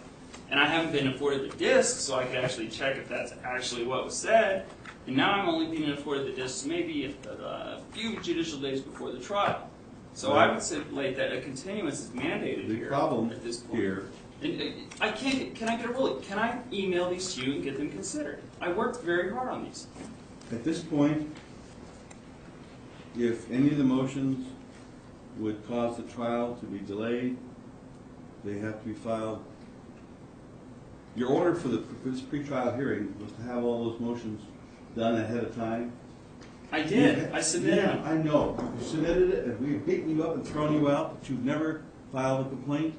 And I haven't been afforded the disc, so I could actually check if that's actually what was said. And now I'm only being afforded the disc maybe a few judicial days before the trial. So I would say that a continuance is mandated the here problem at this point. Here. And can I get a ruling? Can I email these to you and get them considered? I worked very hard on these. At this point, if any of the motions would cause the trial to be delayed, they have to be filed. Your order for this pretrial hearing was to have all those motions done ahead of time. I did. I submitted them. I know. You submitted it, and we've beaten you up and thrown you out, but you've never filed a complaint.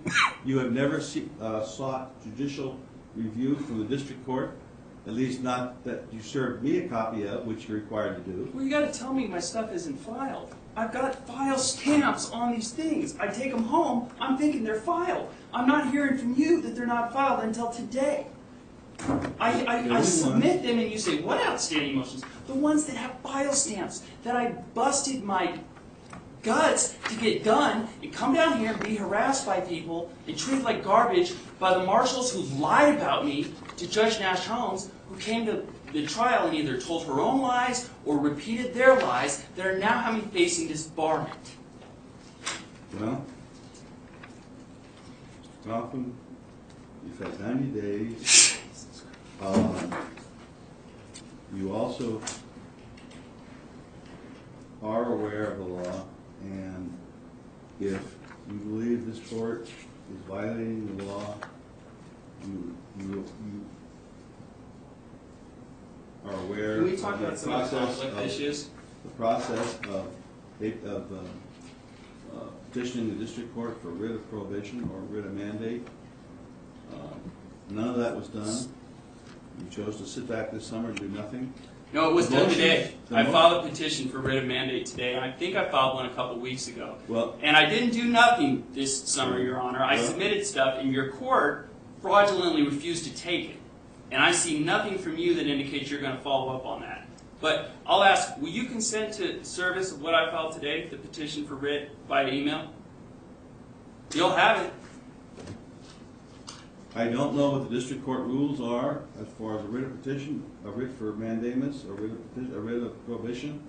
You have never sought judicial review from the district court. At least not that you served me a copy of, which you're required to do. Well, you gotta tell me my stuff isn't filed. I've got file stamps on these things. I take them home, I'm thinking they're filed. I'm not hearing from you that they're not filed until today. I submit them and you say, what outstanding motions? The ones that have file stamps, that I busted my guts to get done and come down here and be harassed by people and treated like garbage by the marshals who lied about me to Judge Nash Holmes, who came to the trial and either told her own lies or repeated their lies that are now having me facing disbarment. Well, Mr. Coffin, you've had 90 days. You also are aware of the law, and if you believe this court is violating the law, you are aware Can we talk of the about some of the process conflict issues? The process of petitioning the district court for writ of prohibition or writ of mandate. None of that was done. You chose to sit back this summer and do nothing. No, it was done today. I motion- filed a petition for writ of mandate today. I think I filed one a couple weeks ago. Well, And I didn't do nothing this summer, Your Honor. I Well- submitted stuff, and your court fraudulently refused to take it. And I see nothing from you that indicates you're going to follow up on that. But I'll ask, will you consent to service of what I filed today, the petition for writ, by email? You'll have it. I don't know what the district court rules are as far as a writ of petition, a writ for mandamus, a writ of prohibition,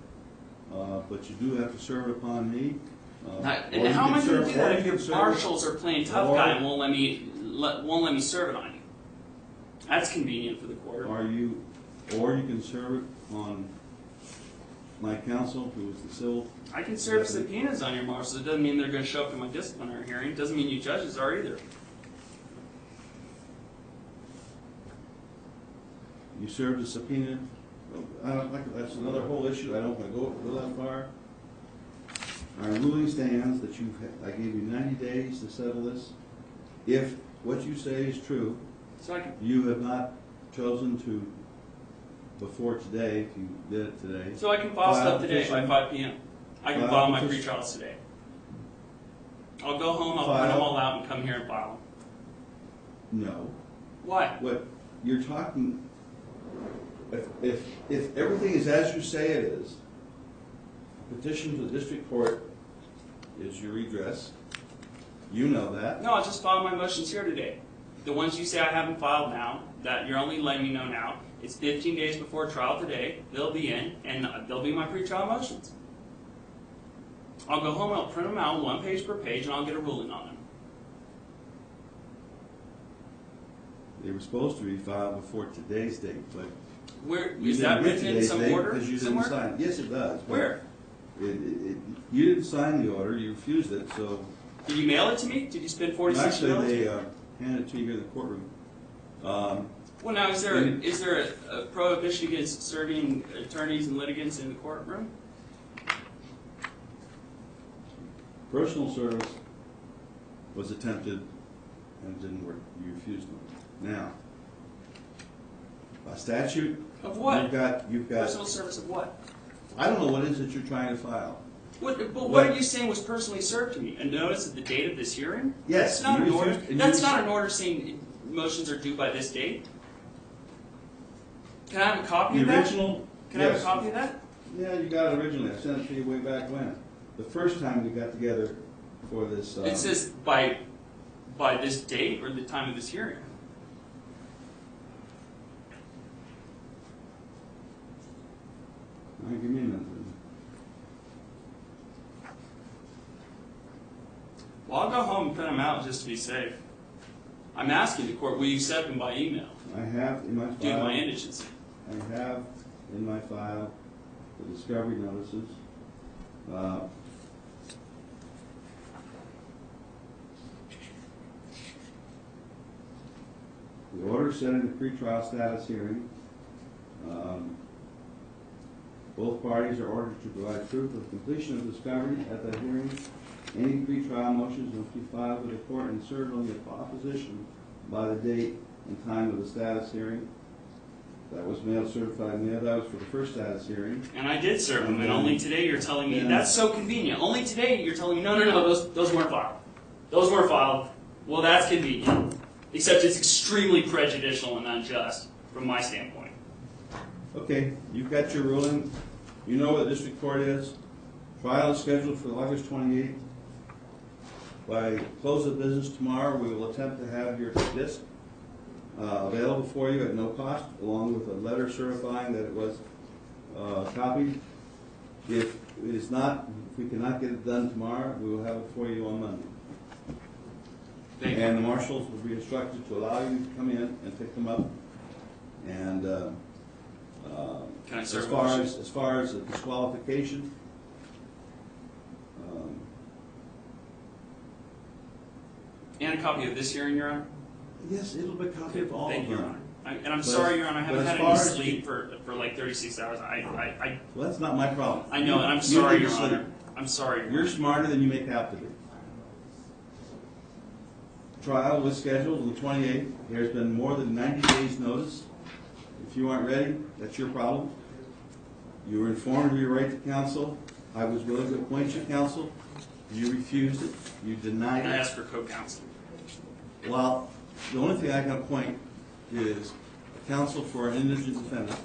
but you do have to serve upon me. And how am I going to do that if your marshals are playing tough guy and won't let me serve it on you? That's convenient for the court. Or you can serve it on my counsel, who is the civil. I can serve subpoenas on your marshals. It doesn't mean they're going to show up to my disciplinary hearing. It doesn't mean you judges are either. You served a subpoena. I don't like, that's another whole issue. I don't want to go that far. Our ruling stands that I gave you 90 days to settle this. If what you say is true, So I can, you have not chosen to, before today, if you did it today. so I can file stuff today by petition. 5 p.m. I can File file my petition. pre-trials today. I'll go home, I'll print File. them all out and come here and file them. No. Why? What you're talking, if everything is as you say it is, petition to the district court is your redress. You know that. No, I'll just file my motions here today. The ones you say I haven't filed now, that you're only letting me know now, it's 15 days before trial today, they'll be in, and they'll be my pre-trial motions. I'll go home, I'll print them out, 1 page per page, and I'll get a ruling on them. They were supposed to be filed before today's date, but Where you is didn't that get written in today's some date order because you somewhere? didn't sign it. Yes, it does. but Where? You didn't sign the order. You refused it. So Did you mail it to me? Did you spend 46 actually, dollars? they handed it to you here in the courtroom. Well, now is there a prohibition against serving attorneys and litigants in the courtroom? Personal service was attempted and didn't work. You refused it. Now, by statute, Of what? you've got. Personal service of what? I don't know what it is that you're trying to file. What are you saying was personally served to me? A notice of the date of this hearing? Yes, That's not you an order. refused- and That's you- not an order saying motions are due by this date. Can I have a copy The of that? original. Can I have a yes. copy of that? Yeah, you got it originally. I sent it to you way back when. The first time we got together for this. It says by this date or the time of this hearing. All right, give me a minute. Well, I'll go home and print them out just to be safe. I'm asking the court, will you send them by email I have in my due to file. my indigency? I have in my file the discovery notices. The order setting the pretrial status hearing. Both parties are ordered to provide proof of completion of discovery at that hearing. Any pretrial motions must be filed with the court and served on the opposition by the date and time of the status hearing. That was mail certified mail. That was for the first status hearing. And I did serve them, and only today you're telling me, Yeah. that's so convenient. Only today you're telling me, no, those weren't filed. Those weren't filed. Well, that's convenient. Except it's extremely prejudicial and unjust from my standpoint. Okay, you've got your ruling. You know what the district court is. Trial is scheduled for August 28th. By close of business tomorrow, we will attempt to have your disc available for you at no cost, along with a letter certifying that it was copied. If it is not, if we cannot get it done tomorrow, we will have it for you on Monday. Thank you. And the marshals will be instructed to allow you to come in and pick them up. And Can I as serve far as the disqualification, and a copy of this hearing, Your Honor? yes, it'll be a copy of all Thank of you, Your them. Honor. And I'm But sorry, as- Your Honor, I but haven't as had far any as sleep for like 36 hours. Well, that's not my problem. I know, and I'm You sorry, need to Your sleep. Honor. I'm sorry, Your You're Honor. smarter than you make out to be. Trial was scheduled on the 28th. There's been more than 90 days' notice. If you aren't ready, that's your problem. You were informed of your right to counsel. I was willing to appoint you counsel. You refused it. You denied I it. asked for co-counsel. Well, the only thing I can appoint is counsel for an indigent defendant.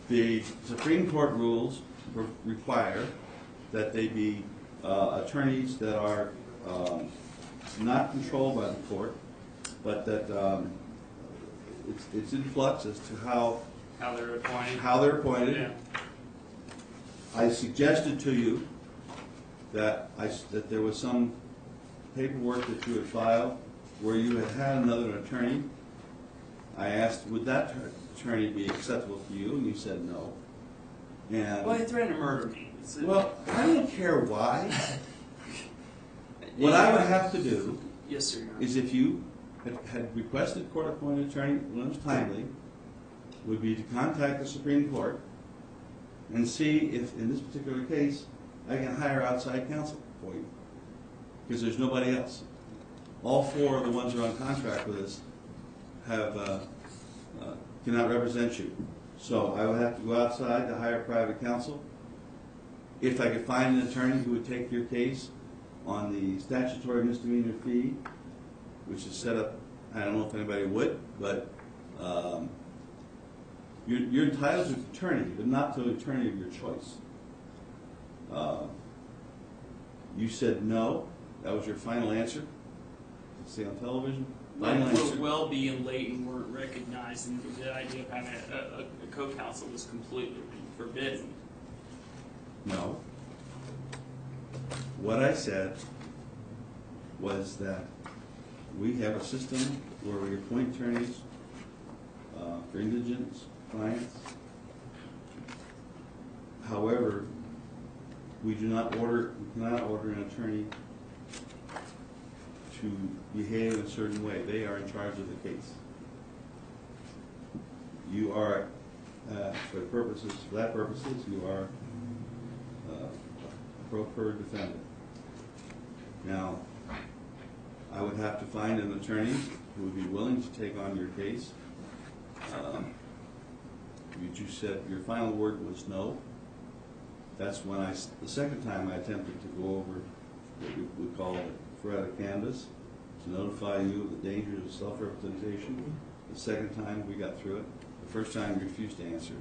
The Supreme Court rules require that they be attorneys that are not controlled by the court, but that it's in flux as to how How they're appointed. Yeah. Yeah. I suggested to you that there was some paperwork that you had filed where you had another attorney. I asked, would that attorney be acceptable to you? And you said no. And Well, they threatened to murder me. well, I don't care why. What I would have to do Yes, sir, Your Honor. is, if you had requested court-appointed attorney when it was timely, would be to contact the Supreme Court and see if, in this particular case, I can hire outside counsel for you. Because there's nobody else. All four of the ones who are on contract with us cannot represent you. So I would have to go outside to hire private counsel. If I could find an attorney who would take your case on the statutory misdemeanor fee, which is set up, I don't know if anybody would, but you're entitled to an attorney, but not to an attorney of your choice. You said no. That was your final answer. See on television? Final answer. We're well being late and weren't recognized, and the idea of having a co-counsel was completely forbidden. No. What I said was that we have a system where we appoint attorneys for indigent clients. However, we cannot order an attorney to behave in a certain way. They are in charge of the case. You are, for that purposes, you are a pro per defendant. Now, I would have to find an attorney who would be willing to take on your case. You said your final word was no. That's when the second time I attempted to go over what we would call a Faretta canvas to notify you of the dangers of self-representation. The second time we got through it. The first time you refused to answer.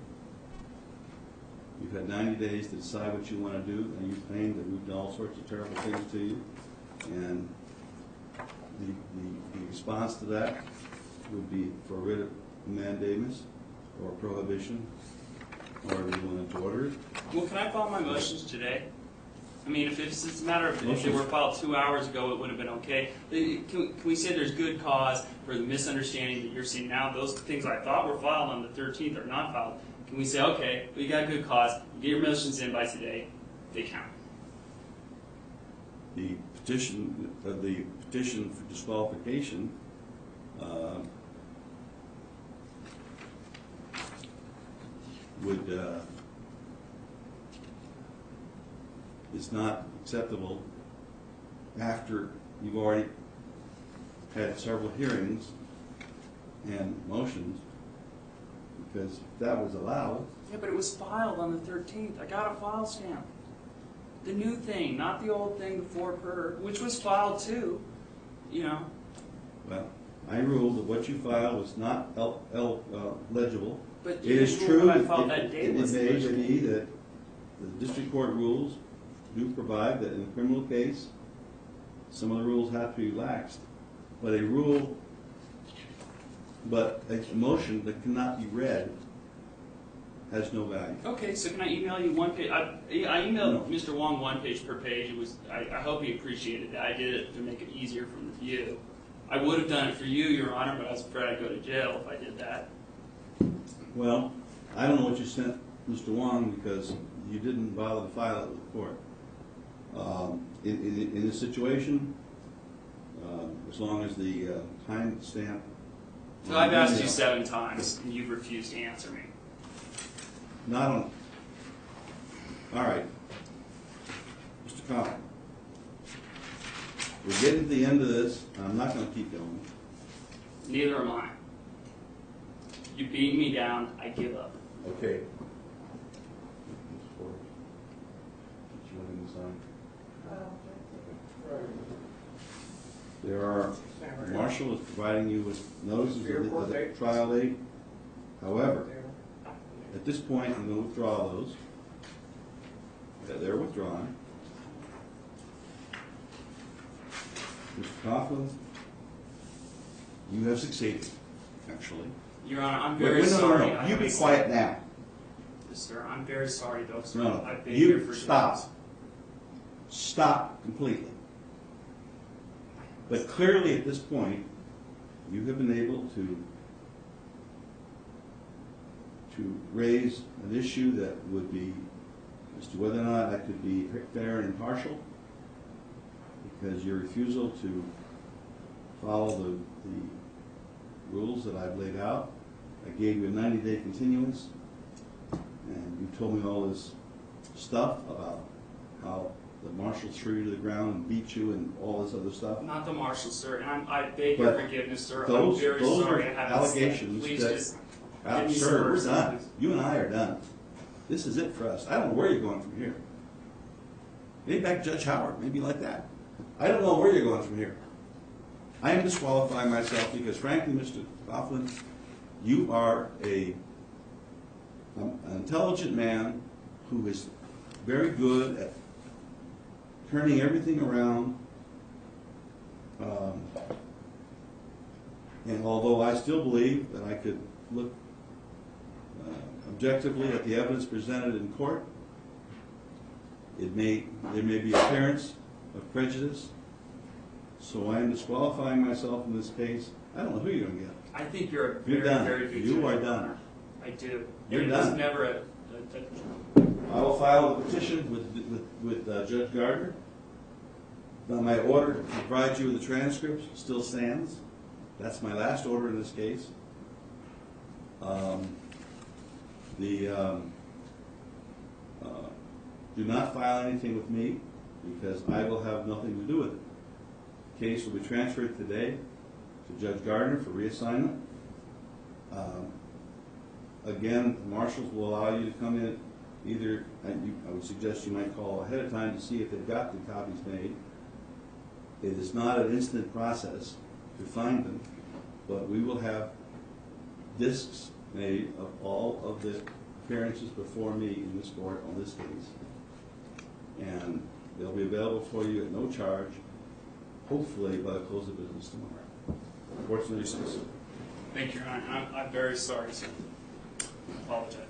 You've had 90 days to decide what you want to do, and you claim that we've done all sorts of terrible things to you. And the response to that would be for writ of mandamus or prohibition, or if you wanted to order it. Well, can I file my motions today? I mean, if it's a matter of if they Motions. were filed 2 hours ago, it would have been okay. Can we say there's good cause for the misunderstanding that you're seeing now? Those things I thought were filed on the 13th are not filed. Can we say, okay, we got good cause, get your motions in by today, they count? The petition for disqualification is not acceptable after you've already had several hearings and motions, because if that was allowed, Yeah, but it was filed on the 13th. I got a file stamp. The new thing, not the old thing before which was filed too, you know. well, I ruled that what you filed was not legible. But It is you true, ruled when I filed that date it was may legible. be that the district court rules do provide that in a criminal case, some of the rules have to be relaxed. But a motion that cannot be read has no value. Okay, so can I email you one page? I emailed Mr. Wong one page per page. It was I hope he appreciated that. I did it to make it easier from the view. I would have done it for you, Your Honor, but I was afraid I'd go to jail if I did that. Well, I don't know what you sent Mr. Wong because you didn't bother to file it with the court. In this situation, as long as the time stamp. So I've asked you 7 times, and you've refused to answer me. Not on. All right, Mr. Coffin. We're getting to the end of this. I'm not going to keep going. Neither am I. You beat me down. I give up. Okay. Did you want him to sign? There are, Marshall is providing you with notices of the trial date. However, at this point, I'm going to withdraw those. They're withdrawn. Mr. Coughlin, you have succeeded, actually. Your Honor, I'm very sorry. I You be haven't quiet said- now. Yes, sir. I'm very sorry, though, sir. No, I've been here you for stop. years. Stop completely. But clearly at this point, you have been able to raise an issue that would be as to whether or not I could be fair and impartial, because your refusal to follow the rules that I've laid out. I gave you a 90-day continuance, and you told me all this stuff about how the marshals threw you to the ground and beat you and all this other stuff. Not the marshal, sir, and I beg your But forgiveness, sir. those- I'm very those sorry. are I haven't said- allegations Please that- just give me some Sir, we're mercy, done. please. You and I are done. This is it for us. I don't know where you're going from here. Maybe back to Judge Howard, maybe like that. I don't know where you're going from here. I am disqualifying myself because, frankly, Mr. Coughlin, you are an intelligent man who is very good at turning everything around. And although I still believe that I could look objectively at the evidence presented in court, there may be appearance of prejudice. So I am disqualifying myself in this case. I don't know who you're going to get. I think you're a You're very, done. very good You judge, are Your done. Honor. I do. You're And it was done. never I will file a petition with Judge Gardner. Now, my order to provide you with the transcripts still stands. That's my last order in this case. Do not file anything with me because I will have nothing to do with it. The case will be transferred today to Judge Gardner for reassignment. Again, the marshals will allow you to come in either, I would suggest you might call ahead of time to see if they've got the copies made. It is not an instant process to find them, but we will have discs made of all of the appearances before me in this court on this case. And they'll be available for you at no charge, hopefully by the close of business tomorrow. Unfortunately, so. Thank you, Your Honor. I'm very sorry, sir. I apologize.